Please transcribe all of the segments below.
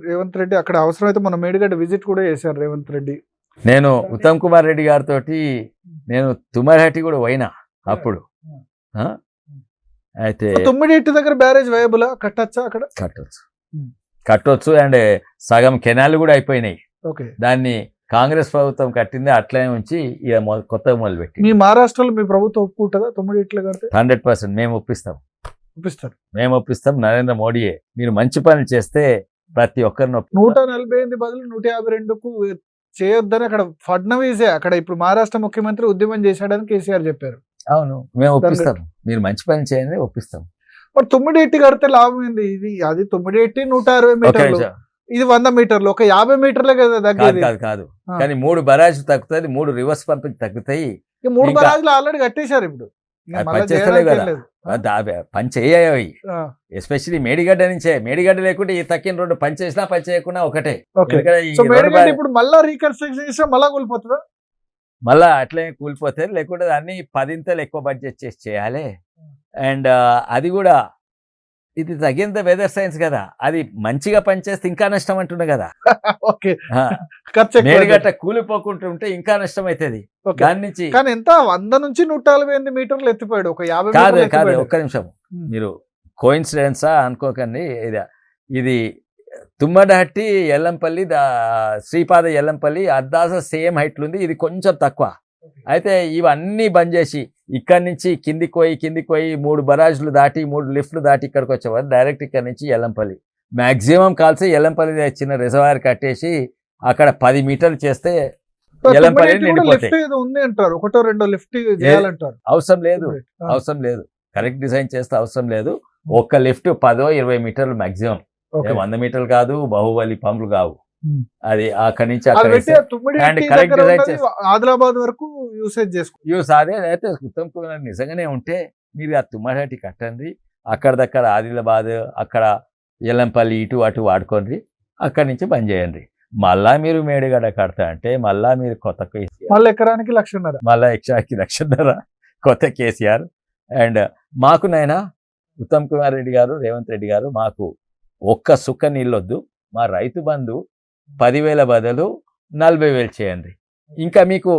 రేవంత్ రెడ్డి అక్కడ అవసరమైతే మన మేడిగడ్డ విజిట్ కూడా చేశారు రేవంత్ రెడ్డి. నేను ఉత్తమ్ కుమార్ రెడ్డి గారితో నేను తుమ్మరహట్టి కూడా పోయినా అప్పుడు. అయితే తుమ్మిడిట్టి దగ్గర బ్యారేజ్ వయబులా కట్టచ్చా? అక్కడ కట్టొచ్చు అండ్ సగం కెనాల్ కూడా అయిపోయినాయి. ఓకే, దాన్ని కాంగ్రెస్ ప్రభుత్వం కట్టింది అట్లనే ఉంచి ఇక కొత్తగా మొదలుపెట్టి. మీ మహారాష్ట్రలో మీ ప్రభుత్వం ఒప్పుకుంటుందా తుమ్మిడిట్లో కడితే? 100% మేము ఒప్పిస్తాం. నరేంద్ర మోడీయే. మీరు మంచి పనులు చేస్తే ప్రతి ఒక్కరిని 148 బదులు 152కు చేయొద్దని అక్కడ ఫడ్నవీసే అక్కడ ఇప్పుడు మహారాష్ట్ర ముఖ్యమంత్రి ఉద్యమం చేశాడని కేసీఆర్ చెప్పారు. అవును, మేము ఒప్పిస్తాం. మీరు మంచి పని చేయండి, ఒప్పిస్తాం. మరి 980 కడితే లాభం ఏంది? ఇది అది 980 160 మీటర్లు, ఇది 100 మీటర్లు, ఒక 50 మీటర్లే కదా దగ్గర. కాదు కానీ 3 బరాజ్ తగ్గుతుంది, 3 రివర్స్ పంపింగ్ తగ్గుతాయి. 3 బరాజులు ఆల్రెడీ కట్టేశారు. ఇప్పుడు పని చేయవి, ఎస్పెషల్లీ మేడిగడ్డ నుంచే. మేడిగడ్డ లేకుంటే ఈ తక్కిన రోడ్డు పని చేసినా పని చేయకుండా ఒకటే. ఇప్పుడు మళ్ళా రీకన్స్ట్రక్షన్ చేసినా మళ్ళా కూలిపోతుందా? మళ్ళా అట్లే కూలిపోతే, లేకుంటే దాన్ని 10 ఎక్కువ బడ్జెట్ చేసి చేయాలి. అండ్ అది కూడా ఇది తగినంత వెదర్ సైన్స్ కదా, అది మంచిగా పనిచేస్తే ఇంకా నష్టం అంటున్నా కదా. మేడిగట్ట కూలిపోకుంటూ ఉంటే ఇంకా నష్టం అవుతుంది దాని నుంచి. కానీ ఎంత 100 నుంచి 148 మీటర్లు ఎత్తిపోయాడు, ఒక 50. కాదు ఒక్క నిమిషం, మీరు కోయిన్సిడెన్సా అనుకోకండి. ఇది తుమ్మడహట్టి ఎల్లంపల్లి శ్రీపాద ఎల్లంపల్లి అర్ధాస సేమ్ హైట్లు ఉంది, ఇది కొంచెం తక్కువ. అయితే ఇవన్నీ బంద్ చేసి ఇక్కడి నుంచి కిందికి పోయి 3 బరాజులు దాటి 3 లిఫ్ట్లు దాటి ఇక్కడికి వచ్చేవారు. డైరెక్ట్ ఇక్కడ నుంచి ఎల్లంపల్లి మాక్సిమం కాల్సి ఎల్లంపల్లి చిన్న రిజర్వాయర్ కట్టేసి అక్కడ 10 మీటర్లు చేస్తే ఎల్లంపల్లి నిండిపోతాయి. అవసరం లేదు, కరెక్ట్ డిజైన్ చేస్తే అవసరం లేదు. ఒక్క లిఫ్ట్ 10-20 మీటర్లు మాక్సిమం, 100 మీటర్లు కాదు, బాహుబలి పంపులు కావు. అది అక్కడి నుంచి ఆదిలాబాద్ వరకు యూస్ అదే. అయితే ఉత్తమ్ కుమార్ నిజంగానే ఉంటే మీరు ఆ తుమ్మడహట్టి కట్టండి, అక్కడదక్కడ ఆదిలాబాద్, అక్కడ ఎల్లంపల్లి ఇటు అటు వాడుకోండి, అక్కడి నుంచి బంద్ చేయండి. మళ్ళా మీరు మేడిగడ్డ కడతా అంటే మళ్ళా మీరు కొత్త మళ్ళీ ఎకరానికి 1,00,000, మళ్ళా ఎకరానికి 1,00,000 కొత్త కేసీఆర్. అండ్ మాకు నైనా ఉత్తమ్ కుమార్ రెడ్డి గారు, రేవంత్ రెడ్డి గారు, మాకు ఒక్క సుక్క నీళ్ళొద్దు. మా రైతు బంధు 10,000 బదులు 40,000 చేయండి, ఇంకా మీకు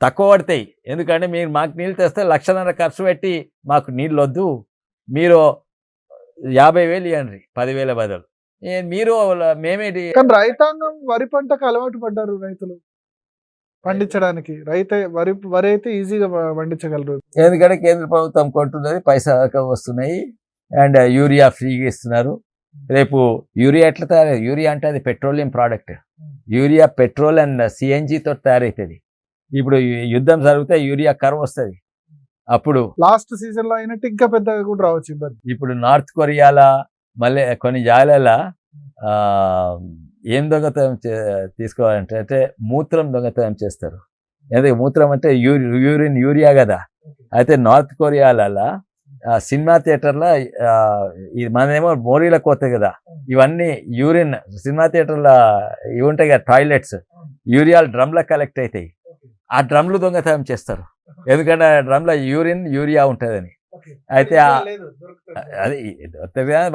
తక్కువ పడతాయి. ఎందుకంటే మీరు మాకు నీళ్ళు తెస్తే 1,00,000 ఖర్చు పెట్టి మాకు నీళ్ళు వద్దు, మీరు 50,000 ఇవ్వండి 10,000 బదులు. మీరు మేమేంటి. కానీ రైతాంగం వరి పంటకు అలవాటు పడ్డారు రైతులు పండించడానికి. వరి అయితే ఈజీగా పండించగలరు, ఎందుకంటే కేంద్ర ప్రభుత్వం కొంటున్నది, పైసా వస్తున్నాయి. అండ్ యూరియా ఫ్రీగా ఇస్తున్నారు. రేపు యూరియా ఎట్లా తయారవుతుంది? యూరియా అంటే అది petroleum product. Urea petrol and సిఎన్జితో తయారవుతుంది. ఇప్పుడు యుద్ధం జరిగితే యూరియా కరువు వస్తుంది. అప్పుడు లాస్ట్ సీజన్ లో అయినట్టు ఇంకా పెద్దగా కూడా రావచ్చు ఇబ్బంది. ఇప్పుడు నార్త్ కొరియాలా మళ్ళీ కొన్ని జాగాల ఏం దొంగతనం తీసుకోవాలంటే అంటే మూత్రం దొంగతనం చేస్తారు. ఎందుకంటే మూత్రం అంటే యూరియా కదా. అయితే నార్త్ కొరియాల సినిమా థియేటర్లో మనదేమో మోరీలకు పోతాయి కదా, ఇవన్నీ యూరిన్ సినిమా థియేటర్లో ఇవి ఉంటాయి కదా టాయిలెట్స్, యూరియాలు డ్రమ్లో కలెక్ట్ అవుతాయి. ఆ డ్రమ్లు దొంగతనం చేస్తారు, ఎందుకంటే ఆ డ్రమ్లో యూరియా ఉంటుందని. అయితే అది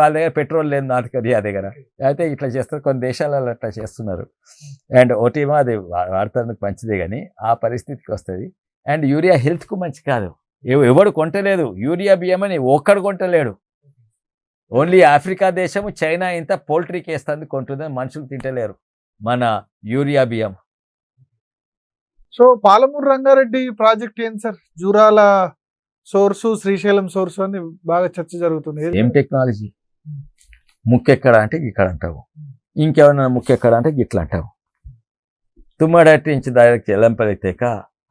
వాళ్ళ దగ్గర పెట్రోల్ లేదు నార్త్ కొరియా దగ్గర. అయితే ఇట్లా చేస్తారు, కొన్ని దేశాలలో అట్లా చేస్తున్నారు. అండ్ ఓటీమో అది వాడతానికి మంచిదే, కానీ ఆ పరిస్థితికి వస్తుంది. అండ్ యూరియా హెల్త్కు మంచి కాదు. ఎవడు కొంటలేదు యూరియా బియ్యం అని, ఒక్కడు కొంటలేడు. ఓన్లీ ఆఫ్రికా దేశము చైనా ఇంత పోల్ట్రీకి వేస్తుంది కొంటుందని, మనుషులు తింటలేరు మన యూరియా బియ్యం. సో పాలమూరు రంగారెడ్డి ప్రాజెక్ట్ ఏం sir? Jurala source, Srisailam source అని బాగా చర్చ జరుగుతుంది. ఏం టెక్నాలజీ? ముక్కెక్కడ అంటే ఇక్కడ అంటావు, ఇంకేమన్నా ముక్కెక్కడ అంటే ఇట్లా అంటావు. తుమ్మడట్టి నుంచి డైరెక్ట్ ఎల్లంపల్లి తెక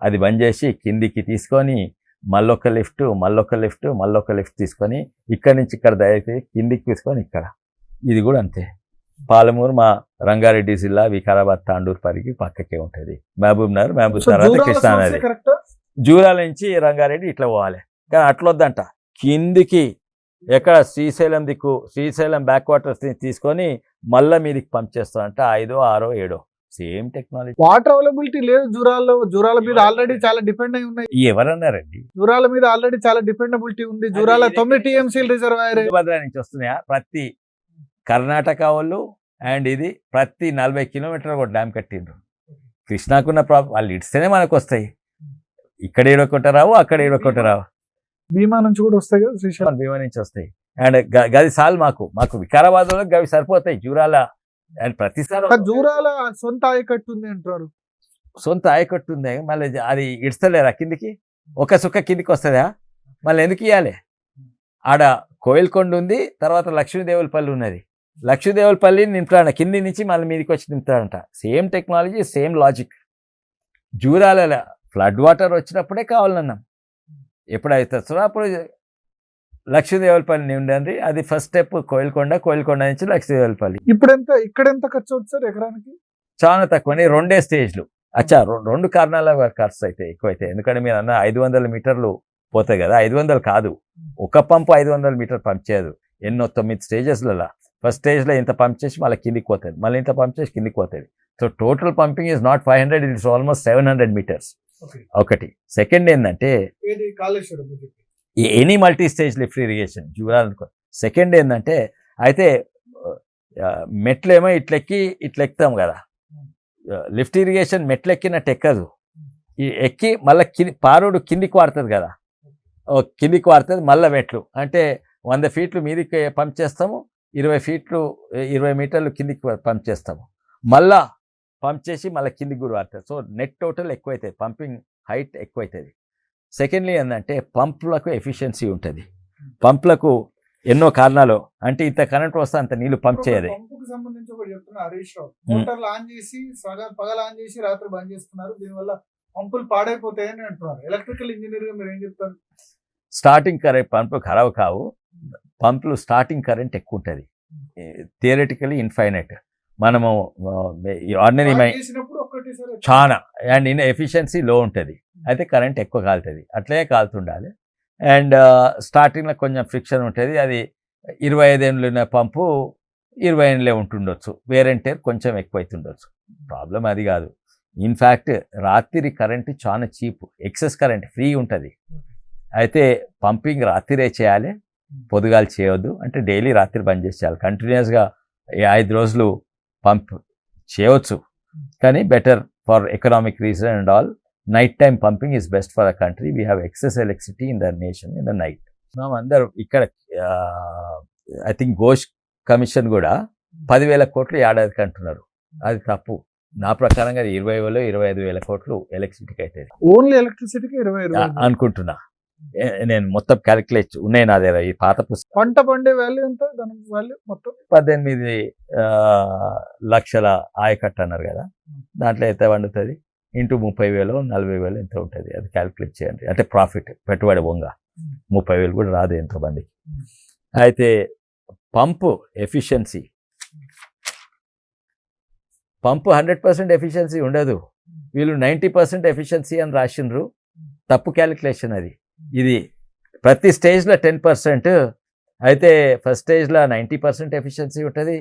అది బంద్ చేసి కిందికి తీసుకొని మళ్ళొక లిఫ్ట్ తీసుకొని ఇక్కడి నుంచి ఇక్కడ డైరెక్ట్ కిందికి తీసుకొని ఇక్కడ. ఇది కూడా అంతే. పాలమూరు మా రంగారెడ్డి జిల్లా వికారాబాద్ తాండూరు పరిగి పక్కకే ఉంటుంది. మహబూబ్ తర్వాత కృష్ణానది. జూరాల నుంచి రంగారెడ్డి ఇట్లా పోవాలి, కానీ అట్లా వద్దంట. కిందికి ఎక్కడ శ్రీశైలం దిక్కు, శ్రీశైలం బ్యాక్ వాటర్స్ తీసుకొని మళ్ళీ మీదికి పంప్ చేస్తారంట. 5, 6, 7 సేమ్ టెక్నాలజీ. వాటర్ అవైలబిలిటీ లేదు జూరాల్లో. జూరాల మీద ఆల్రెడీ చాలా డిపెండ్ అయి ఉన్నాయి. ఎవరన్నారండి? జూరాల మీద ఆల్రెడీ చాలా డిపెండబిలిటీ ఉంది. జూరాల 9 TMC రిజర్వాయర్ భద్రా నుంచి వస్తున్నాయా? ప్రతి కర్ణాటక వాళ్ళు అండ్ ఇది ప్రతి 40 కిలోమీటర్ ఒక డ్యామ్ కట్టిండ్రు. కృష్ణాకున్న ప్రాబ్లం వాళ్ళు ఇడిస్తేనే మనకు వస్తాయి. ఇక్కడ ఏడొక్కట రావు, అక్కడ ఏడొక్కట రావు. భీమా నుంచి కూడా వస్తాయి కదా శ్రీశైలం. భీమా నుంచి వస్తాయి. అండ్ గది సాల్ మాకు వికారాబాద్ లో గవి సరిపోతాయి. జూరాల అండ్ ప్రతిసారి జూరాల సొంత ఆయకట్టు ఉంది అంటారు. సొంత ఆయకట్టు ఉంది, మళ్ళీ అది ఇడతలేరా కిందికి? ఒక సుక్క కిందికి వస్తుందా? మళ్ళీ ఎందుకు ఇవ్వాలి? ఆడ కోయిల్కొండ ఉంది, తర్వాత లక్ష్మీదేవులపల్లి ఉన్నది. లక్ష్మీదేవులపల్లి నింపుతాడ కింది నుంచి మళ్ళీ మీదకి వచ్చి నింపుతాడంట. Same technology, same logic. Jurala flood water వచ్చినప్పుడే కావాలన్నాం. ఎప్పుడైతే వస్తుందో అప్పుడు లక్ష్మీదేవులపల్లి ఉండండి. అది ఫస్ట్ స్టెప్ కోయిల్కొండ నుంచి లక్ష్మీదేవులపల్లి. ఇక్కడ ఎంత ఖర్చు అవుతుంది సార్ ఎకరానికి? చాలా తక్కువ, 2 స్టేజ్లు. అచ్చా, 2 కారణాల ఖర్చు అయితే ఎక్కువైతే. ఎందుకంటే మీరు అన్న 500 మీటర్లు పోతాయి కదా. 500 కాదు, ఒక పంపు 500 మీటర్ పంప్ చేయదు. 9 స్టేజెస్లలో ఫస్ట్ స్టేజ్లో ఇంత పంప్ చేసి మళ్ళీ కిందికి పోతుంది, మళ్ళీ ఇంత పంప్ చేసి కిందికి పోతుంది. So total pumping is not 500, it's almost 700 metres. ఒకటి. సెకండ్ ఏంటంటే any multi stage lift irrigation చూడాలనుకో. సెకండ్ ఏంటంటే అయితే మెట్లేమో ఇట్లెక్కి ఎక్కుతాం కదా. లిఫ్ట్ ఇరిగేషన్ మెట్లెక్కినట్టు ఎక్కదు. ఈ ఎక్కి మళ్ళీ పారుడు కిందికి వాడుతుంది కదా, కిందికి వాడుతుంది మళ్ళీ మెట్లు. అంటే 100 ఫీట్లు మీదికి పంప్ చేస్తాము, 20 మీటర్లు కిందికి పంప్ చేస్తాము, మళ్ళా పంప్ చేసి మళ్ళీ కిందికి కూడా వాడుతుంది. సో నెట్ టోటల్ ఎక్కువైతుంది, పంపింగ్ హైట్ ఎక్కువైతుంది. సెకండ్లీ ఏంటంటే పంపులకు ఎఫిషియన్సీ ఉంటుంది. పంపులకు ఎన్నో కారణాలు, అంటే ఇంత కరెంట్ వస్తే అంత నీళ్లు పంప్ చేయదు. పంపుకు సంబంధించి ఒకటి చెప్తున్నా హరీష్ రావు, మోటార్లు ఆన్ చేసి పగలు ఆన్ చేసి రాత్రి బంద్ చేస్తున్నారు, దీనివల్ల పంపులు పాడైపోతాయని అంటున్నారు. ఎలక్ట్రికల్ ఇంజనీర్ గా మీరు ఏం చెప్తారు? స్టార్టింగ్ కరెంట్ పంపులు ఖరాబ్ కావు. పంపులు స్టార్టింగ్ కరెంట్ ఎక్కువ ఉంటుంది, థియరిటికలీ ఇన్ఫైనైట్. మనము ఆర్డినరీ చాలా అండ్ ఎఫిషియన్సీ లో ఉంటుంది, అయితే కరెంట్ ఎక్కువ కాలుతుంది. అట్లే కాలుతుండాలి. అండ్ స్టార్టింగ్లో కొంచెం ఫ్రిక్షన్ ఉంటుంది. అది 25 ఏళ్ళు ఉన్న పంపు 20 ఏళ్ళే ఉంటుండొచ్చు, వేరెంటే కొంచెం ఎక్కువ అవుతుండొచ్చు. ప్రాబ్లం అది కాదు. ఇన్ఫ్యాక్ట్ రాత్రి కరెంట్ చాలా చీప్, ఎక్సెస్ కరెంట్ ఫ్రీ ఉంటుంది. అయితే పంపింగ్ రాత్రిరే చేయాలి, పొద్దుగాలు చేయొద్దు. అంటే డైలీ రాత్రి బంద్ చేసి చేయాలి. కంటిన్యూస్గా 5 రోజులు పంప్ చేయవచ్చు, కానీ better for economic reason and all. Night time pumping is best for the country. We have excess electricity in the nation in the night. మనం అందరూ ఇక్కడ ఐ థింక్ ఘోష్ కమిషన్ కూడా 10,000 కోట్లు ఏడాదికి అంటున్నారు. అది తప్పు. నా ప్రకారంగా 20,000-25,000 కోట్లు ఎలక్ట్రిసిటీకి అవుతుంది. ఓన్లీ ఎలక్ట్రిసిటీకి 20 అనుకుంటున్నా. నేను మొత్తం క్యాలిక్యులేట్ ఉన్నాయి నా దగ్గర, ఈ పాత పుస్తకం. పంట పండే వాల్యూ ఎంత? దాని వాల్యూ మొత్తం 18 లక్షల ఆయకట్టు అన్నారు కదా, దాంట్లో ఎంత పండుతుంది? ఇంటూ 30,000 40,000 ఎంత ఉంటుంది, అది క్యాలిక్యులేట్ చేయండి. అంటే ప్రాఫిట్ పెట్టుబడి బొంగ 30,000 కూడా రాదు ఎంతో మందికి. అయితే పంపు ఎఫిషియన్సీ, పంపు 100% ఎఫిషియన్సీ ఉండదు. వీళ్ళు 90% ఎఫిషియన్సీ అని రాసిండ్రు. తప్పు క్యాలిక్యులేషన్ అది. ఇది ప్రతి స్టేజ్లో 10%. అయితే ఫస్ట్ స్టేజ్లో 90% ఎఫిషియన్సీ ఉంటుంది,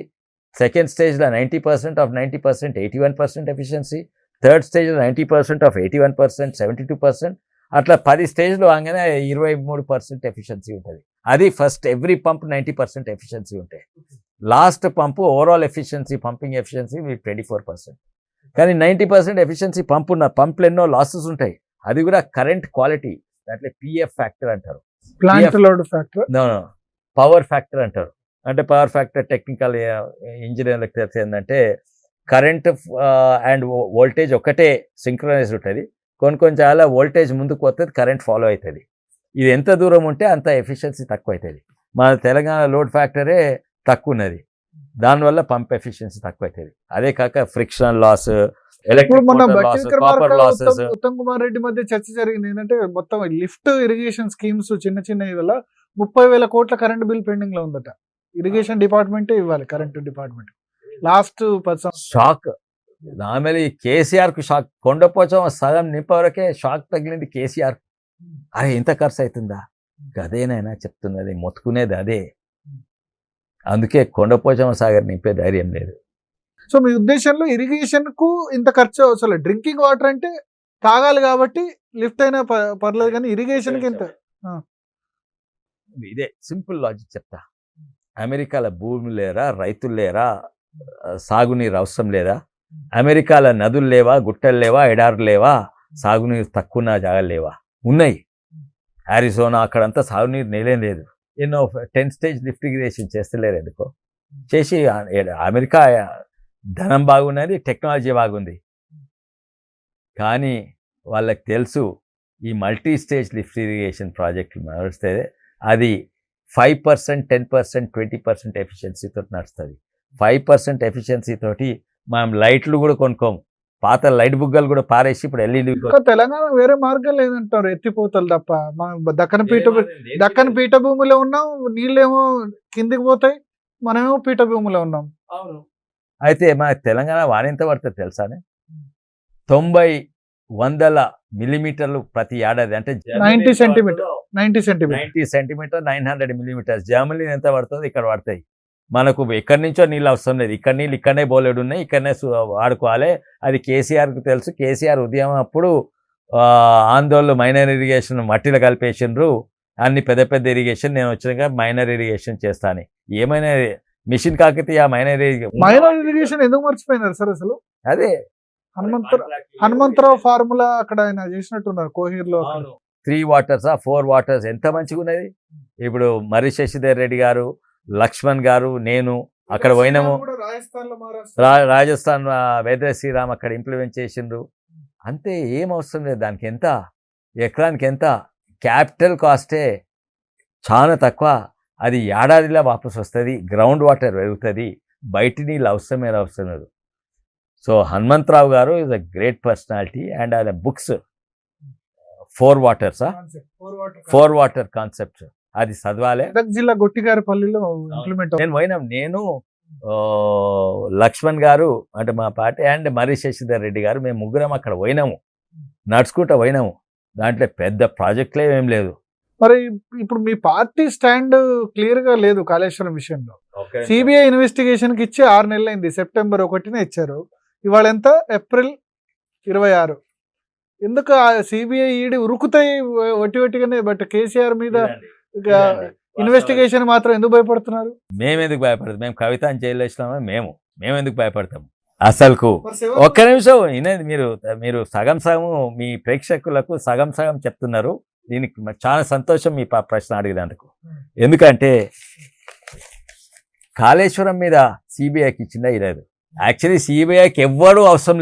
సెకండ్ స్టేజ్లో 90% ఆఫ్ 90% 81% ఎఫిషియన్సీ, థర్డ్ స్టేజ్లో 90% ఆఫ్ 81% 72%. అట్లా 10 స్టేజ్లు అనగానే 23% ఎఫిషియన్సీ ఉంటుంది. అది ఫస్ట్ ఎవ్రీ పంప్ 90% ఎఫిషియన్సీ ఉంటాయి. లాస్ట్ పంపు ఓవరాల్ ఎఫిషియన్సీ, పంపింగ్ ఎఫిషియన్సీ 24%. కానీ 90% ఎఫిషియన్సీ పంపులు ఎన్నో లాసెస్ ఉంటాయి. అది కూడా కరెంట్ క్వాలిటీ, దాంట్లో పిఎఫ్ ఫ్యాక్టర్ అంటారు, plant load factor, power factor అంటారు. అంటే పవర్ ఫ్యాక్టర్ టెక్నికల్ ఇంజనీర్లకు తెలిసి ఏంటంటే కరెంట్ అండ్ వోల్టేజ్ ఒకటే సింక్రనైజ్ ఉంటుంది. కొన్ని చాలా వోల్టేజ్ ముందుకు పోతుంది, కరెంట్ ఫాలో అవుతుంది. ఇది ఎంత దూరం ఉంటే అంత ఎఫిషియన్సీ తక్కువ అవుతుంది. మన తెలంగాణ లోడ్ ఫ్యాక్టరే తక్కువ ఉన్నది, దానివల్ల పంప్ ఎఫిషియన్సీ తక్కువ అవుతుంది. అదే కాక ఫ్రిక్షన్ లాస్, ఉత్తమ్ కుమార్ రెడ్డి మధ్య చర్చ జరిగింది ఏంటంటే మొత్తం లిఫ్ట్ ఇరిగేషన్ స్కీమ్స్ చిన్న వల్ల 30,000 కోట్ల కరెంట్ బిల్ పెండింగ్ లో ఉందట. ఇరిగేషన్ డిపార్ట్మెంట్ ఇవ్వాలి, కరెంట్ డిపార్ట్మెంట్. లాస్ట్ 10 షాక్ నా మీద కేసీఆర్ కు షాక్. కొండపోచం సగం నింపవరకే షాక్ తగిలింది కేసీఆర్. అరే ఇంత ఖర్చు అవుతుందా? అదేనైనా చెప్తున్నది, మొత్తుకునేది అదే. అందుకే కొండపోచమ్మ సాగర్ నింపే ధైర్యం లేదు. సో మీ ఉద్దేశంలో ఇరిగేషన్ కు ఇంత ఖర్చు అవసరం, డ్రింకింగ్ వాటర్ అంటే తాగాలి కాబట్టి లిఫ్ట్ అయినా పర్లేదు, కానీ ఇరిగేషన్ కి ఇంత? ఇదే సింపుల్ లాజిక్ చెప్తా. అమెరికాలో భూమి లేరా, రైతులు లేరా, సాగునీరు అవసరం లేదా? అమెరికాలో నదులు లేవా, గుట్టలు లేవా, ఎడారులు లేవా, సాగునీరు తక్కువ జాగాలు లేవా? ఉన్నాయి. ఆరిజోనా అక్కడంతా సాగునీరు నేలేం లేదు. ఎన్నో 10 స్టేజ్ లిఫ్ట్ ఇరిగేషన్ చేస్తలేరు ఎందుకో. చేసి అమెరికా ధనం బాగున్నది, టెక్నాలజీ బాగుంది, కానీ వాళ్ళకి తెలుసు ఈ మల్టీ స్టేజ్ లిఫ్ట్ ఇరిగేషన్ ప్రాజెక్టులు నడిస్తే అది 5%, 10%, 20% ఎఫిషియన్సీతో నడుస్తుంది. 5% ఎఫిషియన్సీ తోటి మనం లైట్లు కూడా కొనుక్కోము. పాత లైట్ బుగ్గలు కూడా పారేసి ఇప్పుడు ఎల్ఈడి ఇంకా తెలంగాణ వేరే మార్గం లేదంటారు, ఎత్తిపోతలు తప్ప. మనం దక్కన పీఠభూమిలో ఉన్నాం, నీళ్ళేమో కిందికి పోతాయి, మనమేమో పీఠభూమిలో ఉన్నాం. అయితే మన తెలంగాణ వాన ఎంత పడుతుంది తెలుసానే? 90-100 మిల్లీమీటర్లు ప్రతి ఏడాది. అంటే 90 సెంటీమీటర్ 90 సెంటీమీటర్ 900 మిల్లీమీటర్స్. జర్మనీ ఎంత పడుతుంది ఇక్కడ పడతాయి. మనకు ఎక్కడి నుంచో నీళ్ళు అవసరం లేదు, ఇక్కడ నీళ్ళు ఇక్కడనే బోలెడు ఉన్నాయి, ఇక్కడనే వాడుకోవాలి. అది కేసీఆర్కు తెలుసు. కేసీఆర్ ఉద్యమం అప్పుడు ఆందోళన మైనర్ ఇరిగేషన్ మట్టిలో కలిపేసిండ్రు, అన్ని పెద్ద పెద్ద ఇరిగేషన్, నేను వచ్చినాక మైనర్ ఇరిగేషన్ చేస్తాను. ఏమైనా మిషన్ కాకతీయ మైనర్ ఇరిగేషన్ ఎందుకు మర్చిపోయినారు సార్ అసలు? అదే హనుమంతరావు ఫార్ములా అక్కడ ఆయన చేసినట్టున్నారు కోహీర్లో. 3 వాటర్స్ 4 వాటర్స్ ఎంత మంచిగా ఉన్నది. ఇప్పుడు మరి శశిధర్ రెడ్డి గారు, లక్ష్మణ్ గారు, నేను అక్కడ పోయినాము. రాజస్థాన్ వేద శ్రీరామ్ అక్కడ ఇంప్లిమెంట్ చేసిండ్రు. అంతే, ఏం అవసరం లేదు. దానికి ఎంత, ఎకరానికి ఎంత, క్యాపిటల్ కాస్టే చాలా తక్కువ. అది ఏడాదిలో వాపసు వస్తుంది, గ్రౌండ్ వాటర్ పెరుగుతుంది, బయట నీళ్ళు అవసరం లేదు. సో హనుమంతరావు గారు is a great personality and ఆయన బుక్స్ 4 వాటర్ కాన్సెప్ట్ అది చదవాలి. జిల్లా గొట్టిగారిపల్లిలో ఇంప్లిమెంట్. నేను లక్ష్మణ్ గారు అంటే మా పార్టీ అండ్ మరి శశిధర్ రెడ్డి గారు, మేము ముగ్గురం అక్కడ పోయినాము, నడుచుకుంటూ పోయినాము. దాంట్లో పెద్ద ప్రాజెక్టులు ఏం లేదు. మరి ఇప్పుడు మీ పార్టీ స్టాండ్ క్లియర్ గా లేదు కాళేశ్వరం విషయంలో. సిబిఐ ఇన్వెస్టిగేషన్ కి ఇచ్చి 6 నెలలు అయింది, సెప్టెంబర్ 1న ఇచ్చారు. ఇవాళ ఎంత, ఏప్రిల్ 26. ఎందుకు సిబిఐ ఈడి ఉరుకుతాయి వట్టిగానే, బట్ కేసీఆర్ మీద ఇన్వెస్టిగేషన్ మాత్రం ఎందుకు భయపడుతున్నారు? మేము ఎందుకు భయపడతాం? మేము కవితను జైలు వేసినామా? మేము ఎందుకు భయపడతాం అసలుకు? ఒక్క నిమిషం వినేది. మీరు సగం మీ ప్రేక్షకులకు సగం చెప్తున్నారు. దీనికి చాలా సంతోషం మీ ప్రశ్న అడిగినందుకు. ఎందుకంటే కాళేశ్వరం మీద సిబిఐకి ఇచ్చిందా? లేదు. యాక్చువల్లీ సిబిఐకి ఎవ్వరూ అవసరం లేదు.